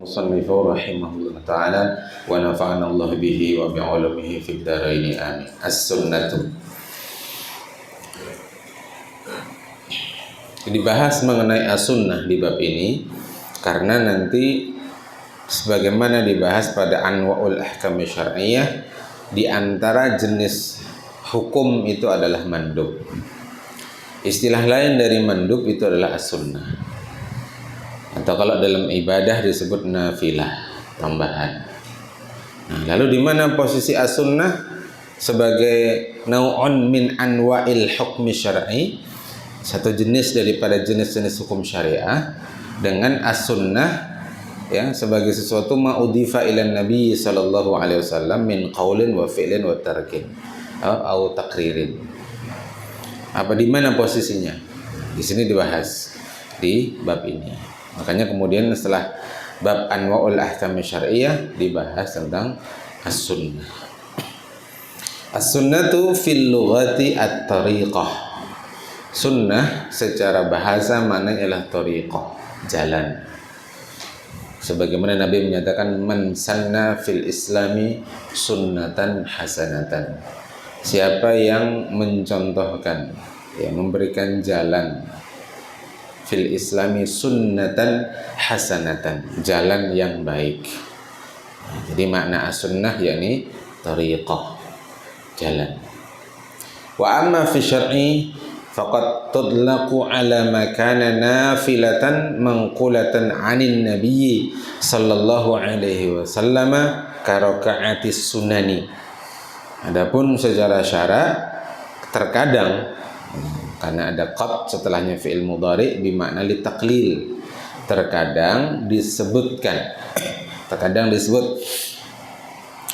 مصنف رحمه الله تعالى ونفعنا الله به وبعلمه في الدارين آمين. As-sunnatu. Dibahas mengenai as-sunnah di bab ini karena nanti sebagaimana dibahas pada anwa'ul ahkam syar'iyyah, di antara jenis hukum itu adalah mandub. Istilah lain dari mandub itu adalah as-sunnah. Atau kalau dalam ibadah disebut nafilah, tambahan. Nah, lalu di mana posisi as-sunnah sebagai nau'un min anwa'il hukmi syar'i, satu jenis daripada jenis-jenis hukum syariah, dengan as-sunnah ya sebagai sesuatu ma'udifa ila Nabi sallallahu alaihi wasallam min qaulin wa fi'lin wa tarkin atau takririn. Apa di mana posisinya? Di sini dibahas di bab ini. Makanya kemudian setelah bab anwa'ul ahkam syar'iyyah dibahas tentang as-sunnah. As-sunnatu fil lughati at-tariqah. Sunnah secara bahasa maknanya ialah tariqah, jalan. Sebagaimana Nabi menyatakan man sanna fil islami sunnatan hasanatan. Siapa yang mencontohkan, yang memberikan jalan fil islami sunnatan hasanatan, jalan yang baik. Jadi makna as-sunnah yakni tariqah, jalan. Wa amma fi syar'i faqad tudlaqu ala ma kana nafilatan manqulatan 'anil nabiy sallallahu alaihi wasallam ka raka'atis sunani. Adapun secara syara terkadang karena ada qad setelahnya fi'il mudhari bermakna li taqlil, terkadang disebut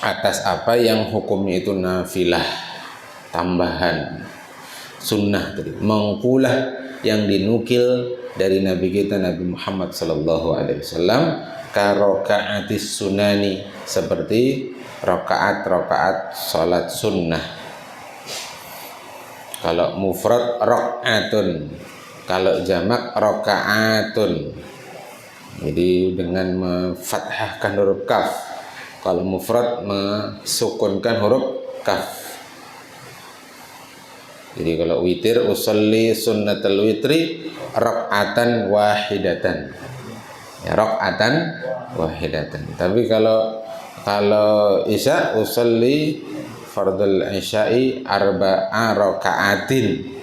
atas apa yang hukumnya itu nafilah, tambahan, sunnah tadi, mangqulah yang dinukil dari Nabi kita Nabi Muhammad sallallahu alaihi wasallam, ka raka'atis sunani, seperti rakaat-rakaat salat sunnah. Kalau mufrad rakaatun, kalau jamak rakaatun. Jadi dengan memfathahkan huruf kaf. Kalau mufrad mensukunkan huruf kaf. Jadi kalau witir usolli sunnatul witri rakaatan wahidatan. Ya, rakaatan wahidatan. Tapi kalau isya usolli fardul isya'i arba'a raka'atin.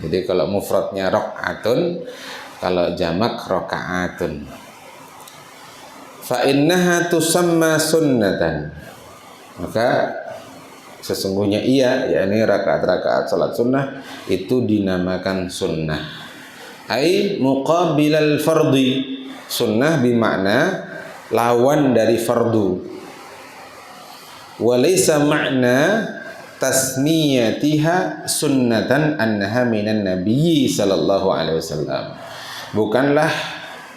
Jadi kalau mufradnya raka'atun, kalau jamak raka'atun. Fa innaha tusamma sunnatan. Maka sesungguhnya yakni rakaat-rakaat salat sunnah itu dinamakan sunnah. Ai muqabilal fardhi. Sunnah bermakna lawan dari fardu. Walaysa ma'na tasmiyatiha sunnatan annaha minan nabiyyi sallallahu alaihi wasallam. Bukanlah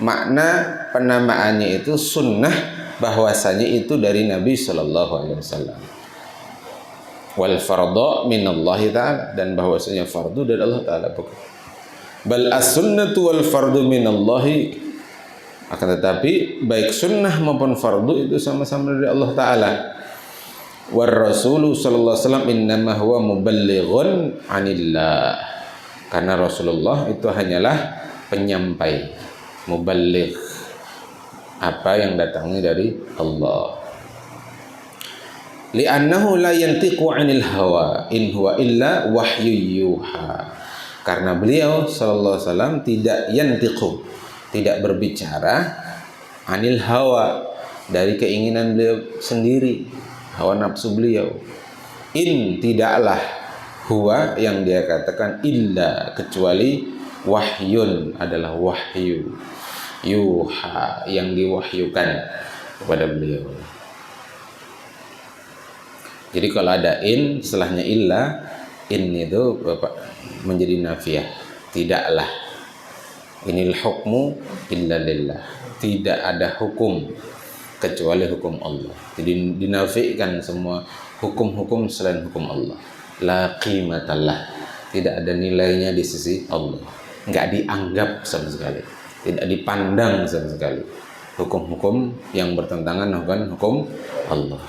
makna penamaannya itu sunnah bahwasanya itu dari Nabi sallallahu alaihi wasallam. Wal fardhu minallahi ta'ala, dan bahwasanya fardu dari Allah taala. Bal as-sunnatu wal fardu minallahi, akan tetapi baik sunnah maupun fardu itu sama-sama dari Allah taala. War Rasulu sallallahu alaihi wasallam innama huwa muballighun 'anillah. Karena Rasulullah itu hanyalah penyampai, muballigh, apa yang datangnya dari Allah. Li'annahu la yantiqu 'anil hawa in huwa illa wahyu yuha. Karena beliau sallallahu alaihi wasallam tidak yantiqu, tidak berbicara 'anil hawa, dari keinginan beliau sendiri, hawa nafsu beliau. In, tidaklah, huwa yang dia katakan, illa, kecuali, wahyun, adalah wahyu, yuha, yang diwahyukan kepada beliau. Jadi kalau ada in setelahnya illa, in itu menjadi nafiyah, tidaklah. Inil hukmu illa lillah, tidak ada hukum kecuali hukum Allah. Jadi dinafikan semua hukum-hukum selain hukum Allah. La qimatallah, tidak ada nilainya di sisi Allah, enggak dianggap sama sekali, tidak dipandang sama sekali. hukum-hukum yang bertentangan dengan hukum Allah.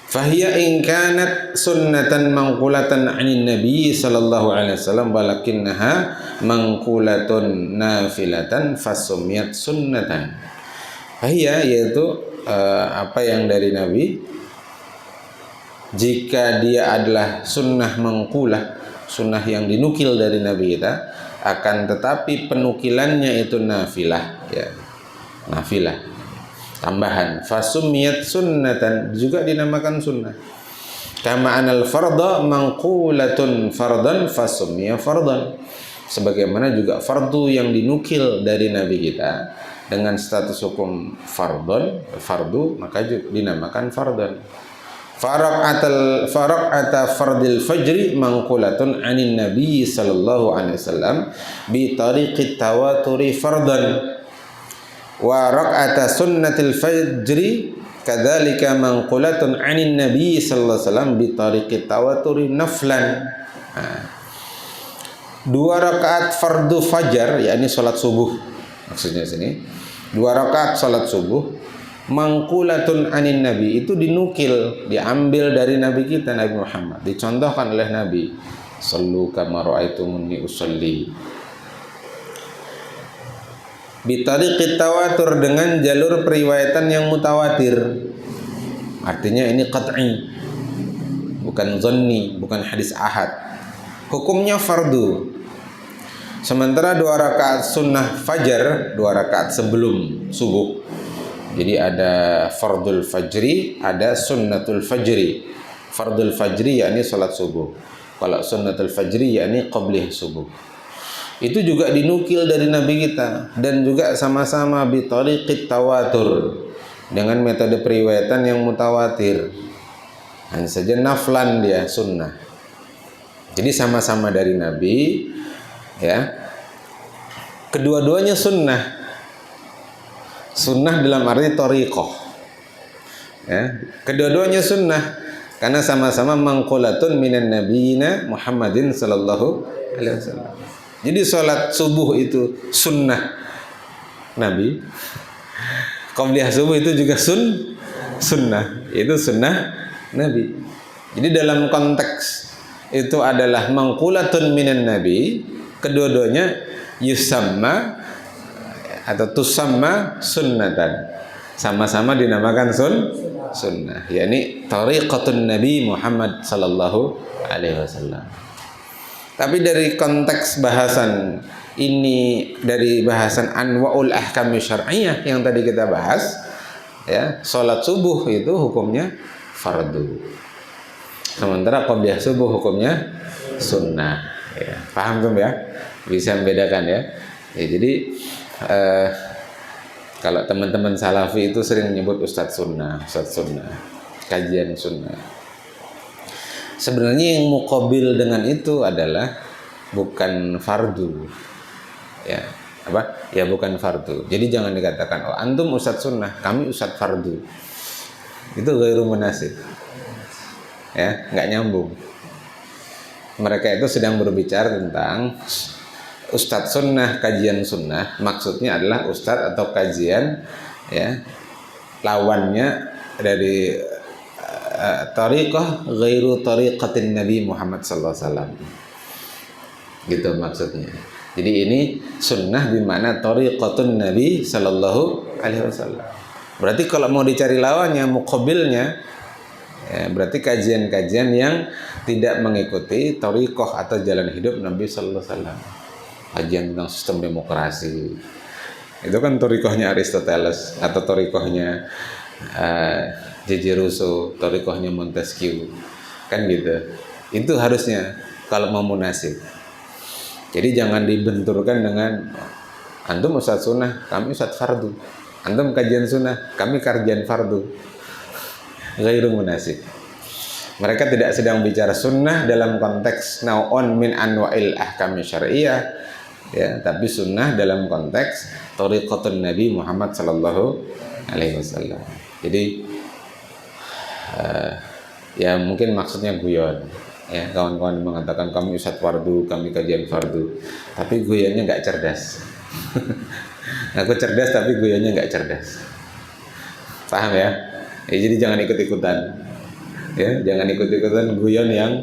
Fahiya in kanat sunnatan manqulatan 'anil nabi sallallahu alaihi wasallam walakinnaha manqulatun nafilatan fasumiyat sunnatan. Fahiya yaitu apa yang dari Nabi, jika dia adalah sunnah manqulah, sunnah yang dinukil dari Nabi kita, akan tetapi penukilannya itu nafilah, ya, nafilah, tambahan, fasumiyat sunnatan, juga dinamakan sunnah. Kama anal fardha manqulatun fardan fasumiya fardan, sebagaimana juga fardu yang dinukil dari Nabi kita dengan status hukum fardu, maka juga dinamakan fardan. Faraqata fardil fajri manqulatun anin nabi sallallahu alaihi wasallam bi tariqit tawaturi fardan, wa raq'ata sunnatil fajri kadzalika manqulatun 'anin nabi sallallahu alaihi wasallam bi tariqit tawaturi naflan. Dua rakaat fardu fajar, yakni salat subuh maksudnya sini. Dua rakaat salat subuh manqulatun 'anin nabi, itu dinukil, diambil dari nabi kita Nabi Muhammad, dicontohkan oleh Nabi, sallu kama ra'aitumuni usolli, bitariqit tawatur, dengan jalur periwayatan yang mutawatir. Artinya ini qat'i, bukan zanni, bukan hadis ahad. Hukumnya fardu. Sementara dua rakaat sunnah fajar, dua rakaat sebelum subuh. Jadi ada fardul fajri, ada sunnatul fajri. Fardul fajri yakni salat subuh. Kalau sunnatul fajri yakni qablih subuh. Itu juga dinukil dari Nabi kita, dan juga sama-sama bitariqit tawatur, dengan metode periwayatan yang mutawatir. Hanya saja naflan, dia sunnah. Jadi sama-sama dari Nabi, ya. Kedua-duanya sunnah. Sunnah dalam arti thariqah, ya. Kedua-duanya sunnah karena sama-sama manqulatun minan nabiyina Muhammadin sallallahu alaihi wasallam. Jadi sholat subuh itu sunnah Nabi, qabliyah subuh itu juga sunnah, itu sunnah Nabi. Jadi dalam konteks itu adalah manqulatun minan Nabi, kedua-duanya yusamma atau tusamma sunnatan, sama-sama dinamakan sunnah, yakni tariqatun Nabi Muhammad sallallahu alaihi wasallam. Tapi dari konteks bahasan ini, dari bahasan anwa'ul ahkam syar'iyyah yang tadi kita bahas, ya, salat subuh itu hukumnya fardu, sementara qabliyah subuh hukumnya sunnah, ya. Paham tuh ya? Bisa membedakan ya. Jadi kalau teman-teman salafi itu sering menyebut ustadz sunnah, kajian sunnah. Sebenarnya yang muqabil dengan itu adalah bukan fardu, ya, apa? Ya bukan fardu. Jadi jangan dikatakan, oh antum ustadz sunnah, kami ustadz fardu. Itu ghairu munasib, ya, nggak nyambung. Mereka itu sedang berbicara tentang ustadz sunnah, kajian sunnah, maksudnya adalah ustadz atau kajian, ya, lawannya dari tariqah ghairu tariqatin Nabi Muhammad sallallahu alaihi wasallam, gitu maksudnya. Jadi ini sunnah di mana tariqatun Nabi sallallahu alaihi wasallam. Berarti kalau mau dicari lawannya, muqabilnya, ya, berarti kajian-kajian yang tidak mengikuti tariqah atau jalan hidup Nabi sallallahu alaihi wasallam. Kajian tentang sistem demokrasi, itu kan tariqahnya Aristoteles atau tariqahnya J.J. Rousseau, tariqahnya Montesquieu, kan gitu. Itu harusnya kalau mau munasib. Jadi jangan dibenturkan dengan antum ustadz sunnah, kami ustadz fardu. Antum kajian sunnah, kami kajian fardu. Ghairu munasib. Mereka tidak sedang bicara sunnah dalam konteks nau'un min anwa'il ahkam syar'iyyah, ya, tapi sunnah dalam konteks tariqatun Nabi Muhammad sallallahu alaihi wasallam. Jadi ya mungkin maksudnya guyon, ya, kawan-kawan mengatakan kami ustadz fardu, kami kajian fardu, tapi guyonnya nggak cerdas, Aku cerdas tapi guyonnya nggak cerdas. Paham ya? Jadi jangan ikut-ikutan. Ya, jangan ikut-ikutan guyon yang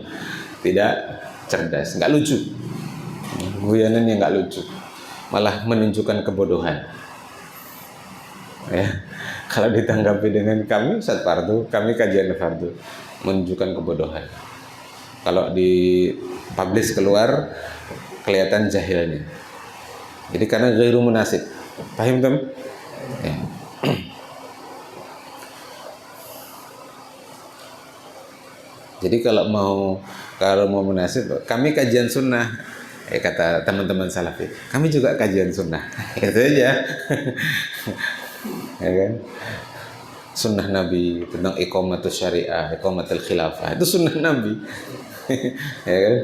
tidak cerdas, nggak lucu. Guyonan yang nggak lucu, malah menunjukkan kebodohan. Ya, kalau ditanggapi dengan kami Ustaz Fardu, kami kajian fardu, menunjukkan kebodohan. Kalau dipublish keluar, kelihatan jahilnya. Jadi karena ghairu munasib. Paham teman? Ya. Jadi kalau mau munasib, kami kajian sunnah, kata teman-teman salafi, kami juga kajian sunnah, itu aja. Ya kan? Sunnah Nabi tentang iqamatus syariah, iqamatul khilafah, itu sunnah Nabi. Ya kan?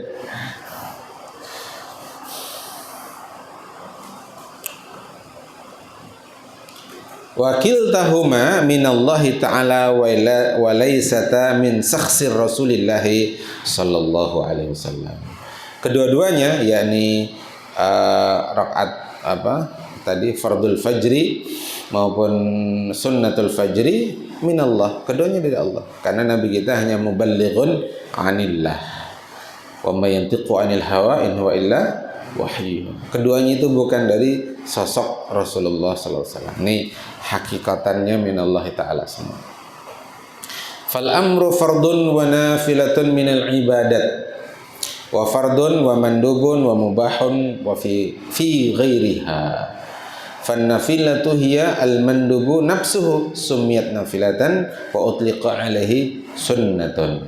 Wakil tahuma minallahi ta'ala wa laysata min sakhsir Rasulillahi sallallahu alaihi wasallam. Kedua-duanya yakni rakaat tadi fardul fajri maupun sunnatul fajri minallah, keduanya dari Allah. Karena Nabi kita hanya muballighun anillah. Wa may yantiqu anil hawa in huwa illa wahyu. Keduanya itu bukan dari sosok Rasulullah sallallahu alaihi wasallam. Ini hakikatannya minallahi ta'ala semua. Fal amru fardun wa nafilatun minal ibadat wa fardun wa mandubun wa mubahun wa fi ghairiha. Fan nafilatu hiya al mandubu nafsuhu sumiyat nafilatan wa utliqa alaihi sunnatun.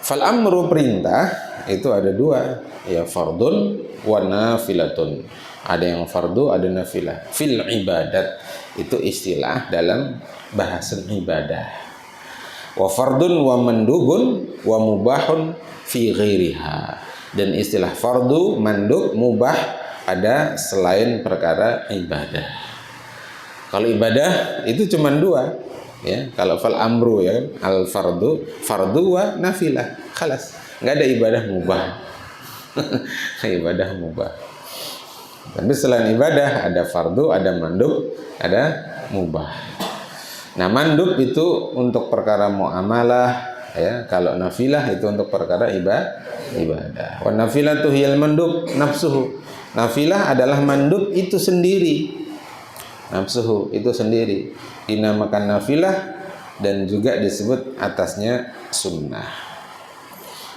Fal amru perintah itu ada dua, ya fardun wa nafilatun. Ada yang fardu, ada nafilah. Fil ibadat itu istilah dalam bahasan ibadah. Wa fardun wa mandubun wa mubahun fi ghairiha. Dan istilah fardu, mandub, mubah ada selain perkara ibadah. Kalau ibadah itu cuma dua, ya. Kalau fal amru ya, al fardu wa nafilah. Khalas, nggak ada ibadah mubah. Ibadah mubah. Tapi selain ibadah ada fardu, ada mandub, ada mubah. Nah, mandub itu untuk perkara muamalah, ya. Kalau nafilah itu untuk perkara ibadah. Wa nafilatu hiyal mandub nafsuhu. Nafilah adalah mandub itu sendiri. Nafsuhu itu sendiri. Dinamakan nafilah dan juga disebut atasnya sunnah.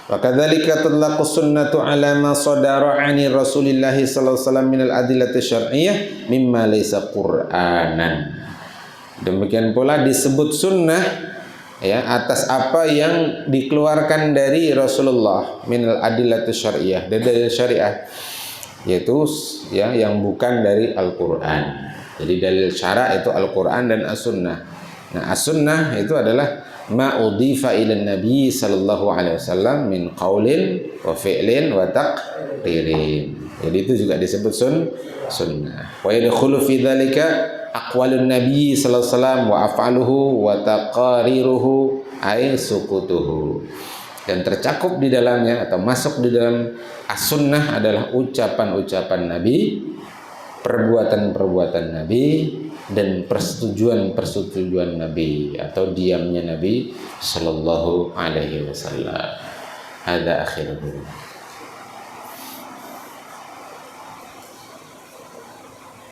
Wa kadzalika tutlaqu sunnatu ala ma sadara 'ani Rasulillah sallallahu alaihi wasallam min al-adillati syar'iyyah mimma laysa Qur'anan. Demikian pula disebut sunnah, ya, atas apa yang dikeluarkan dari Rasulullah min al-adillati syar'iyyah, dari dalil syariah, yaitu ya yang bukan dari Al-Qur'an. Jadi dalil syara' itu Al-Qur'an dan As-Sunnah. Nah, As-Sunnah itu adalah ma udhifa ila nabi sallallahu alaihi wasallam min qaulin wa fi'lin wa taqririn. Jadi itu juga disebut sunnah. Wa yadkhulu fi dzalika aqwalun nabi sallallahu alaihi wasallam wa af'aluhu wa taqariruhu ay sukutuhu. Dan tercakup di dalamnya atau masuk di dalam as-sunnah adalah ucapan-ucapan Nabi, perbuatan-perbuatan Nabi, dan persetujuan Nabi atau diamnya Nabi sallallahu alaihi wasallam. Hadza akhiruhu.